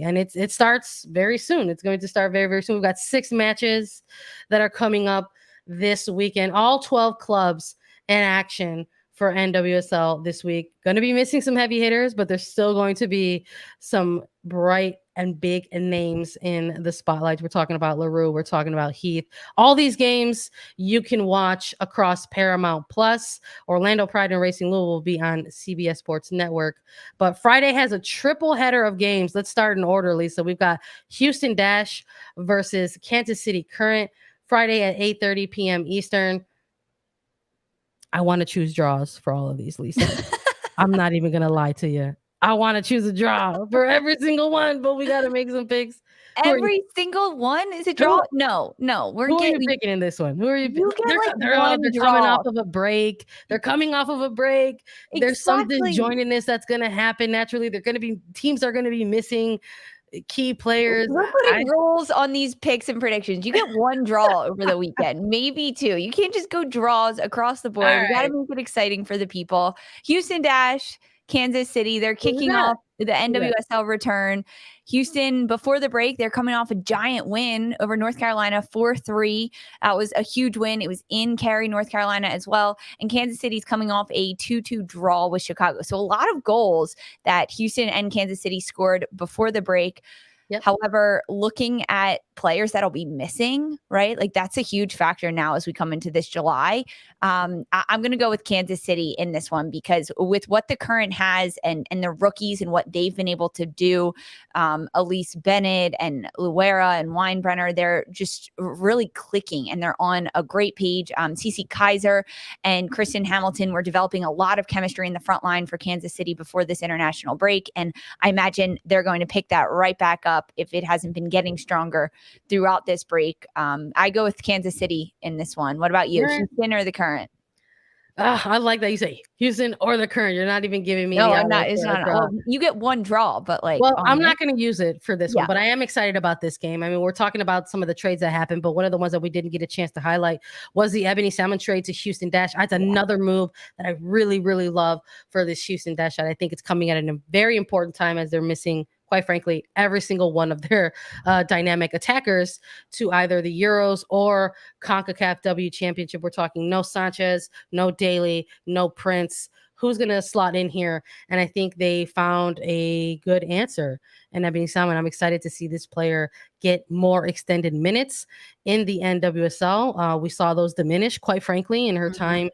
And it starts very soon. It's going to start very, very soon. We've got 6 matches that are coming up this weekend. All 12 clubs in action for NWSL this week. Going to be missing some heavy hitters, but there's still going to be some bright and big names in the spotlight. We're talking about LaRue. We're talking about Heath. All these games you can watch across Paramount Plus. Orlando Pride and Racing Louisville will be on CBS Sports Network. But Friday has a triple header of games. Let's start in order, Lisa. We've got Houston Dash versus Kansas City Current Friday at 8:30 p.m. Eastern. I want to choose draws for all of these, Lisa. I'm not even going to lie to you. I want to choose a draw for every single one, but we got to make some picks. Every single one is a draw? No. Who are you picking in this one? Who are you picking? You get they're coming off of a break. They're coming off of a break. Exactly. There's something joining that's going to happen naturally. Teams are going to be missing key players. We're putting rules on these picks and predictions. You get one draw over the weekend, maybe 2. You can't just go draws across the board. We got to make it exciting for the people. Houston Dash, Kansas City, they're kicking off the NWSL return. Houston, before the break, they're coming off a giant win over North Carolina, 4-3. That was a huge win. It was in Cary, North Carolina as well. And Kansas City's coming off a 2-2 draw with Chicago. So a lot of goals that Houston and Kansas City scored before the break. Yep. However, looking at players that'll be missing, right? Like that's a huge factor now as we come into this July. I'm going to go with Kansas City in this one because with what the Current has and the rookies and what they've been able to do, Elise Bennett and Luera and Weinbrenner, they're just really clicking and they're on a great page. Cece Kaiser and Kristen Hamilton were developing a lot of chemistry in the front line for Kansas City before this international break. And I imagine they're going to pick that right back up if it hasn't been getting stronger throughout this break. I go with Kansas City in this one. What about you? Houston or the Current? I like that you say Houston or the Current. You're not even giving me. No, I'm not. It's not. Well, you get one draw, but I'm not going to use it for this one. But I am excited about this game. I mean, we're talking about some of the trades that happened, but one of the ones that we didn't get a chance to highlight was the Ebony Salmon trade to Houston Dash. That's another move that I really, really love for this Houston Dash. I think it's coming at a very important time as they're missing, quite frankly, every single one of their dynamic attackers to either the Euros or CONCACAF W Championship. We're talking no Sanchez, no Daly, no Prince. Who's going to slot in here? And I think they found a good answer in Ebony Salmon. I'm excited to see this player get more extended minutes in the NWSL. We saw those diminish, quite frankly, in her time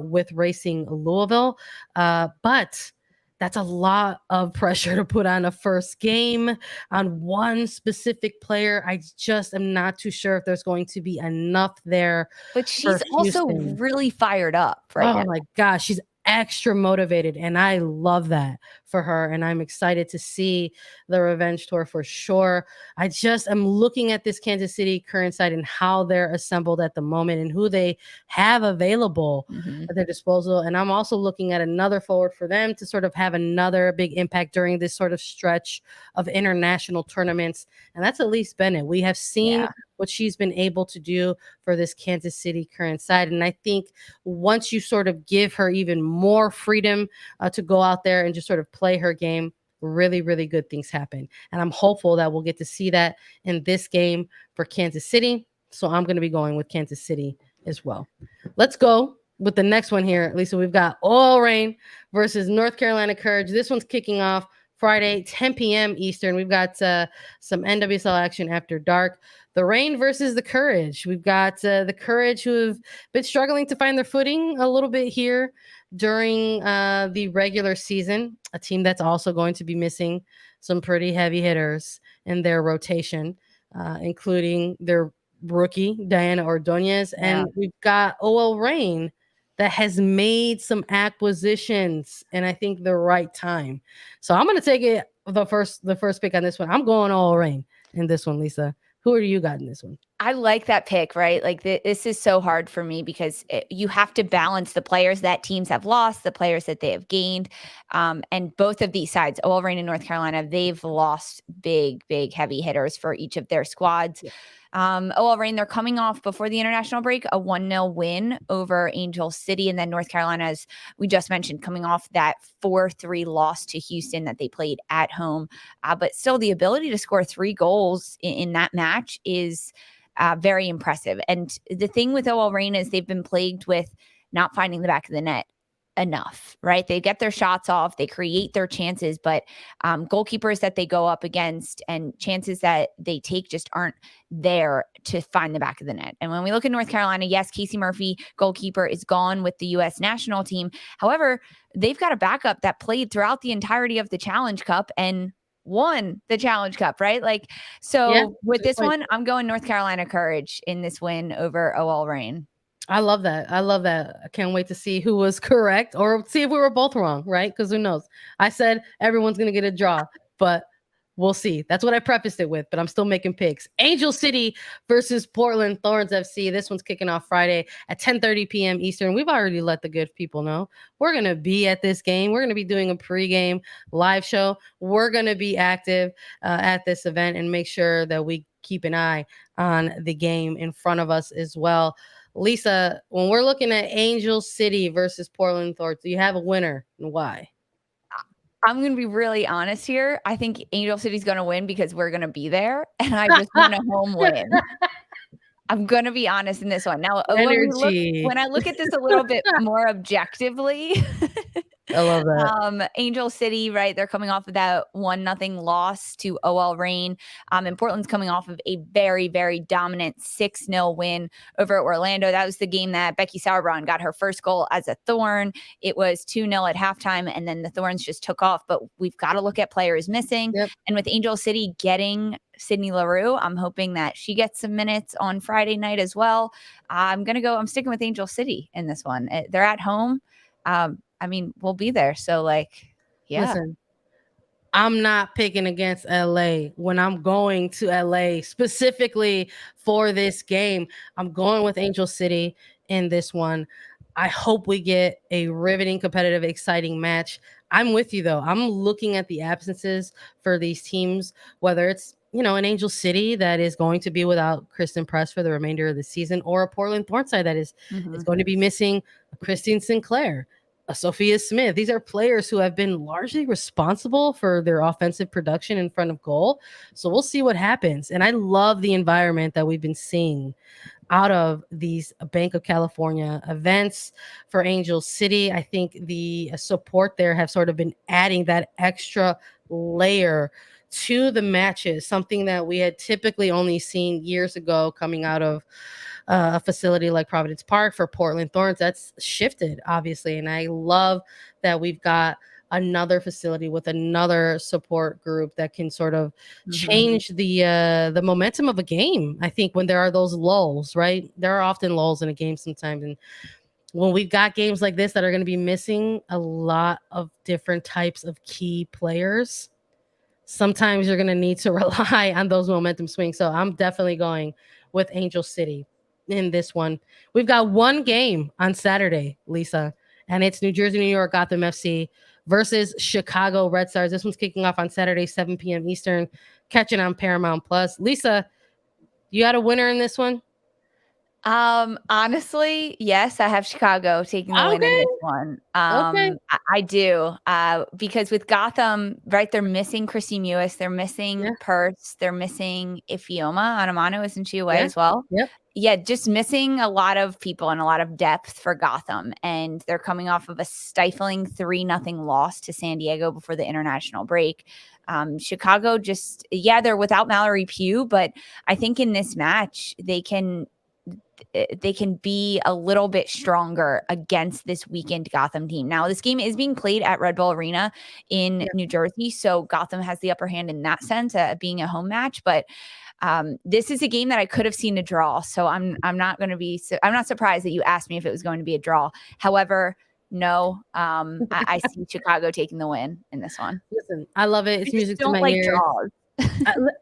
with Racing Louisville. But that's a lot of pressure to put on a first game on one specific player. I just am not too sure if there's going to be enough there. But she's also really fired up right now. Oh my gosh, she's extra motivated, and I love that for her, and I'm excited to see the revenge tour for sure. I just am looking at this Kansas City Current side and how they're assembled at the moment and who they have available at their disposal, and I'm also looking at another forward for them to sort of have another big impact during this sort of stretch of international tournaments, and that's Elise Bennett. We have seen what she's been able to do for this Kansas City Current side. And I think once you sort of give her even more freedom to go out there and just sort of play her game, really, really good things happen. And I'm hopeful that we'll get to see that in this game for Kansas City. So I'm going to be going with Kansas City as well. Let's go with the next one here. Lisa, we've got Oil Rain versus North Carolina Courage. This one's kicking off Friday, 10 p.m. Eastern. We've got some NWSL action after dark. The Rain versus the Courage. We've got the Courage who have been struggling to find their footing a little bit here during the regular season. A team that's also going to be missing some pretty heavy hitters in their rotation, including their rookie, Diana Ordonez. And we've got OL Rain that has made some acquisitions, and I think the right time. So I'm going to take it the first pick on this one. I'm going OL Rain in this one, Lisa. Who are you got in this one? I like that pick, right? Like this is so hard for me because you have to balance the players that teams have lost, the players that they have gained. And both of these sides, OL Reign and North Carolina, they've lost big, big heavy hitters for each of their squads. Yeah. OL Reign, they're coming off before the international break, a 1-0 win over Angel City. And then North Carolina, as we just mentioned, coming off that 4-3 loss to Houston that they played at home. But still, the ability to score 3 goals in that match is very impressive. And the thing with OL Reign is they've been plagued with not finding the back of the net enough, right? They get their shots off, they create their chances, but goalkeepers that they go up against and chances that they take just aren't there to find the back of the net. And when we look at North Carolina, yes, Casey Murphy, goalkeeper, is gone with the U.S. national team. However, they've got a backup that played throughout the entirety of the Challenge Cup and won the Challenge Cup, right? Like, so with this one, I'm going North Carolina Courage in this win over OL Reign. I love that. I love that. I can't wait to see who was correct or see if we were both wrong, right? Because who knows? I said everyone's going to get a draw, but we'll see. That's what I prefaced it with, but I'm still making picks. Angel City versus Portland Thorns FC. This one's kicking off Friday at 10:30 p.m. Eastern. We've already let the good people know we're going to be at this game. We're going to be doing a pregame live show. We're going to be active at this event and make sure that we keep an eye on the game in front of us as well. Lisa, when we're looking at Angel City versus Portland Thorns, do you have a winner and why? I'm going to be really honest here. I think Angel City's going to win because we're going to be there, and I just want a home win. I'm going to be honest in this one. Now, when I look at this a little bit more objectively, I love that. Angel City, right? They're coming off of that 1-0 loss to OL Reign. And Portland's coming off of a very, very dominant 6-0 win over Orlando. That was the game that Becky Sauerbrunn got her first goal as a Thorn. It was 2-0 at halftime, and then the Thorns just took off. But we've got to look at players missing. Yep. And with Angel City getting Sydney Leroux, I'm hoping that she gets some minutes on Friday night as well. I'm sticking with Angel City in this one. They're at home. I mean, we'll be there. So, yeah. Listen, I'm not picking against LA when I'm going to LA specifically for this game. I'm going with Angel City in this one. I hope we get a riveting, competitive, exciting match. I'm with you, though. I'm looking at the absences for these teams, whether it's an Angel City that is going to be without Kristen Press for the remainder of the season, or a Portland Thorns side that is going to be missing Christine Sinclair, Sophia Smith. These are players who have been largely responsible for their offensive production in front of goal. So we'll see what happens. And I love the environment that we've been seeing out of these Bank of California events for Angel City. I think the support there have sort of been adding that extra layer to the matches, something that we had typically only seen years ago coming out of a facility like Providence Park for Portland Thorns. That's shifted, obviously. And I love that we've got another facility with another support group that can sort of change the momentum of a game. I think when there are those lulls, right? There are often lulls in a game sometimes. And when we've got games like this that are going to be missing a lot of different types of key players, sometimes you're going to need to rely on those momentum swings. So I'm definitely going with Angel City in this one. We've got one game on Saturday, Lisa, and it's New Jersey, New York, Gotham FC versus Chicago Red Stars. This one's kicking off on Saturday, 7 p.m. Eastern, catching on Paramount Plus. Lisa, you got a winner in this one? Honestly, yes, I have Chicago taking the win in this one. I do. Because with Gotham, right, they're missing Christy Mewis, they're missing Pertz, they're missing Ifioma Anamano, isn't she away as well? Yep. Yeah, just missing a lot of people and a lot of depth for Gotham. And they're coming off of a stifling 3-0 loss to San Diego before the international break. Chicago they're without Mallory Pugh, but I think in this match, they can be a little bit stronger against this weakened Gotham team. Now, this game is being played at Red Bull Arena in New Jersey, so Gotham has the upper hand in that sense, being a home match. But this is a game that I could have seen a draw, so I'm not surprised that you asked me if it was going to be a draw. However, no, I see Chicago taking the win in this one. Listen, I love it. It's music to my ears. Draws.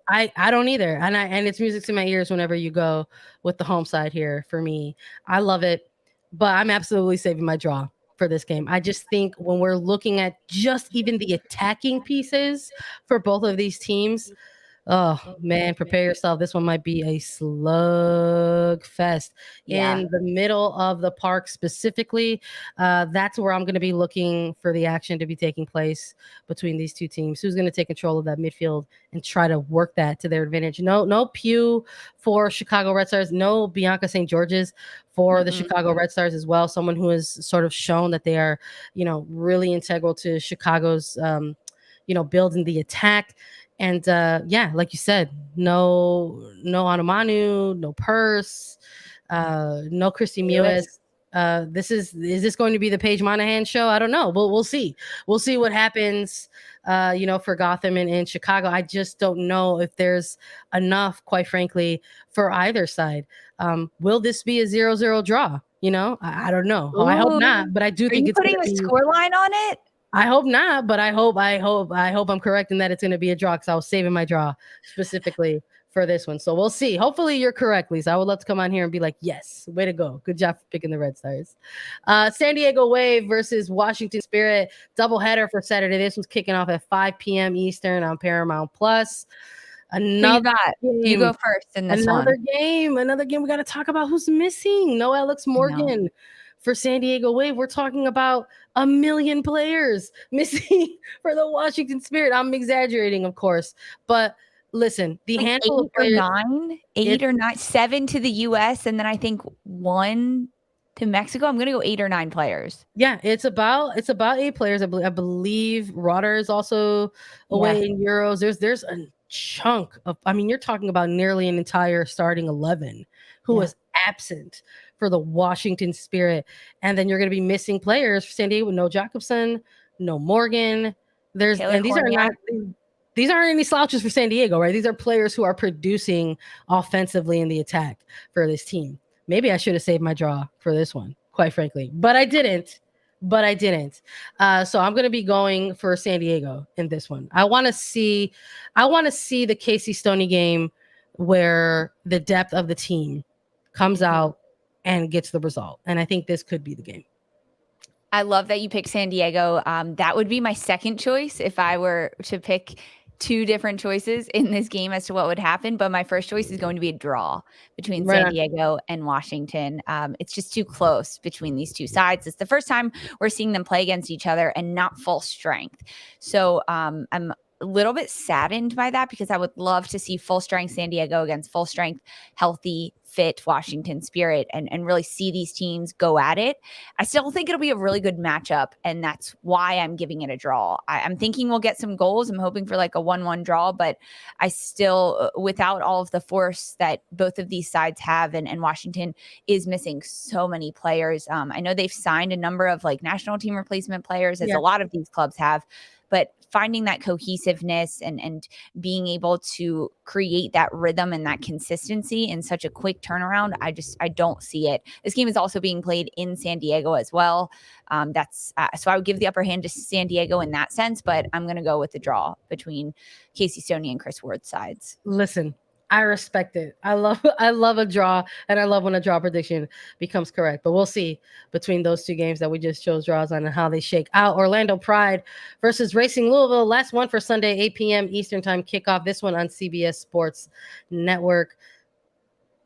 I don't either, and it's music to my ears whenever you go with the home side here for me. I love it, but I'm absolutely saving my draw for this game. I just think when we're looking at just even the attacking pieces for both of these teams, oh man, prepare yourself. This one might be a slug fest in the middle of the park specifically. That's where I'm going to be looking for the action to be taking place between these two teams. Who's going to take control of that midfield and try to work that to their advantage? No Pugh for Chicago Red Stars. No Bianca St. George's for the Chicago Red Stars as well. Someone who has sort of shown that they are, really integral to Chicago's, building the attack. And like you said, no Anumanu, no Purse, no Christy Mewes. Is this going to be the Paige Monahan show? I don't know. We'll see. We'll see what happens, for Gotham and Chicago. I just don't know if there's enough, quite frankly, for either side. Will this be a 0-0 draw? I don't know. I hope not, but I do think it's putting a score line on it. I hope not, but I hope I'm correct in that it's going to be a draw, because I was saving my draw specifically for this one. So we'll see. Hopefully you're correct, Lisa. I would love to come on here and be like, yes, way to go. Good job for picking the Red Stars. San Diego Wave versus Washington Spirit, doubleheader for Saturday. This one's kicking off at 5 p.m. Eastern on Paramount Plus. Another game. You go first in this Another game. We got to talk about who's missing. No Alex Morgan. No. For San Diego Wave, we're talking about 1 million players missing for the Washington Spirit. I'm exaggerating, of course, but listen, the handful of players, eight or nine, 7 to the U.S. and then I think 1 to Mexico. I'm going to go 8 or 9 players. Yeah, it's about 8 players. I believe Rotter is also away in Euros. There's a chunk of. I mean, you're talking about nearly an entire starting 11 who is absent for the Washington Spirit. And then you're going to be missing players for San Diego with no Jacobson, no Morgan. These aren't any slouches for San Diego, right? These are players who are producing offensively in the attack for this team. Maybe I should have saved my draw for this one, quite frankly, but I didn't. So I'm going to be going for San Diego in this one. I want to see the Casey Stoney game where the depth of the team comes out and gets the result. And I think this could be the game. I love that you picked San Diego. That would be my second choice if I were to pick 2 different choices in this game as to what would happen. But my first choice is going to be a draw between San Diego and Washington. It's just too close between these two sides. It's the first time we're seeing them play against each other and not full strength. So I'm a little bit saddened by that, because I would love to see full strength San Diego against full strength, healthy, fit Washington Spirit and really see these teams go at it. I still think it'll be a really good matchup, and that's why I'm giving it a draw. I'm thinking we'll get some goals. I'm hoping for like a 1-1 draw, but I still, without all of the force that both of these sides have, and Washington is missing so many players. I know they've signed a number of like national team replacement players, as a lot of these clubs have, but finding that cohesiveness and being able to create that rhythm and that consistency in such a quick turnaround, I don't see it. This game is also being played in San Diego as well. So I would give the upper hand to San Diego in that sense, but I'm going to go with the draw between Casey Stoney and Chris Ward's sides. Listen, I respect it. I love a draw, and I love when a draw prediction becomes correct. But we'll see between those 2 games that we just chose draws on and how they shake out. Orlando Pride versus Racing Louisville. Last one for Sunday, 8 p.m. Eastern time kickoff. This one on CBS Sports Network.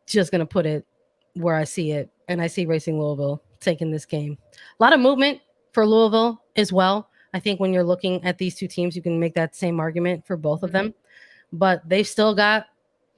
Just going to put it where I see it, and I see Racing Louisville taking this game. A lot of movement for Louisville as well. I think when you're looking at these 2 teams, you can make that same argument for both of them. But they've still got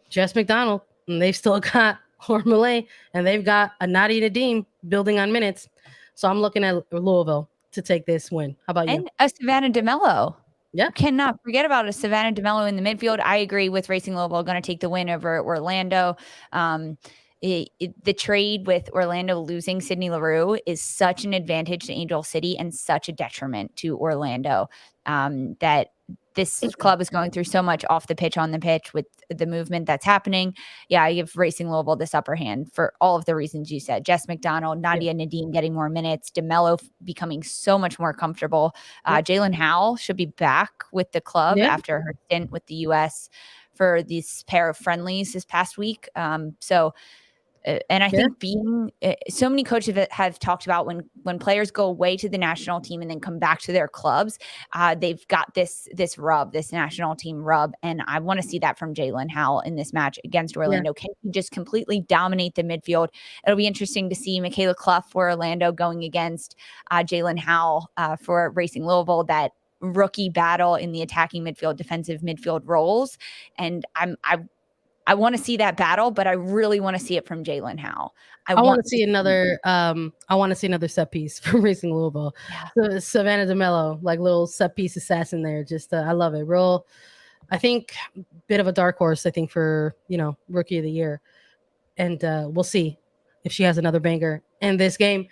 Jess McDonald, and they've still got Hormel, and they've got a Nadia Nadim building on minutes. So I'm looking at Louisville to take this win. How about you? And a Savannah DeMello. Yeah. Cannot forget about a Savannah DeMello in the midfield. I agree with Racing Louisville going to take the win over Orlando. The trade with Orlando losing Sydney LaRue is such an advantage to Angel City and such a detriment to Orlando that this club is going through so much off the pitch, on the pitch with the movement that's happening. Yeah, I give Racing Louisville this upper hand for all of the reasons you said. Jess McDonald, Nadia Nadim getting more minutes, DeMello becoming so much more comfortable. Jalen Howell should be back with the club after her stint with the U.S. for this pair of friendlies this past week. And I think being so many coaches have talked about when players go away to the national team and then come back to their clubs, they've got this national team rub. And I want to see that from Jalen Howell in this match against Orlando. Can he just completely dominate the midfield? It'll be interesting to see Michaela Clough for Orlando going against Jalen Howell for Racing Louisville, that rookie battle in the attacking midfield, defensive midfield roles. And I want to see that battle, but I really want to see it from Jalen Howell. I want to see another. I want to see another set piece from Racing Louisville. So Savannah DeMello, like little set piece assassin there. Just I love it. Real, I think, bit of a dark horse. I think for rookie of the year, and we'll see if she has another banger in this game.